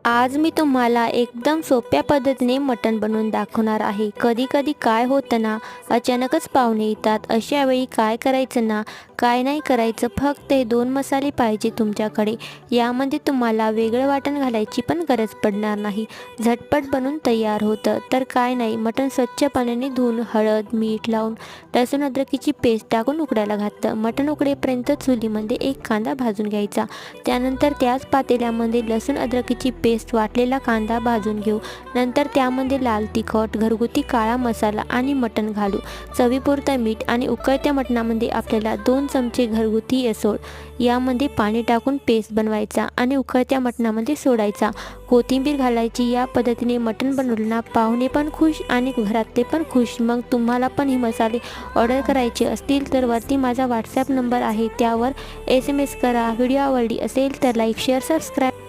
आज मी तुम्हाला एकदम सोप्या पद्धतीने मटण बनवून दाखवणार आहे। कधी कधी काय होतं ना, अचानकच पाहुणे येतात। अशा वेळी काय करायचं ना, काय नाही करायचं, फक्त हे 2 मसाले पाहिजे तुमच्याकडे। यामध्ये तुम्हाला वेगळं वाटण घालायची पण गरज पडणार नाही, झटपट बनून तयार होतं। तर काय नाही, मटण स्वच्छ पाण्याने धुवून हळद मीठ लावून लसूण अद्रकीची पेस्ट टाकून उकडायला घातलं। मटण उकडेपर्यंत चुलीमध्ये एक कांदा भाजून घ्यायचा। त्यानंतर त्याच पातेल्यामध्ये लसूण अद्रकीची पेस्ट वाटलेला कांदा भाजून घेऊ। नंतर त्यामध्ये लाल तिखट, घरगुती काळा मसाला आणि मटण घालू। चवीपुरतं मीठ आणि उकळत्या मटणामध्ये आपल्याला 2 चमचे घरगुती एसोड यामध्ये पाणी टाकून पेस्ट बनवायचा आणि उकळत्या मटणामध्ये सोडायचा। कोथिंबीर घालायची। या पद्धतीने मटण बनवलं ना, पाहुणे पण खुश आणि घरातले पण खुश। मग तुम्हाला पण हे मसाले ऑर्डर करायचे असतील तर वरती माझा व्हॉट्सॲप नंबर आहे, त्यावर SMS करा। व्हिडिओ आवडली असेल तर लाईक शेअर सबस्क्राईब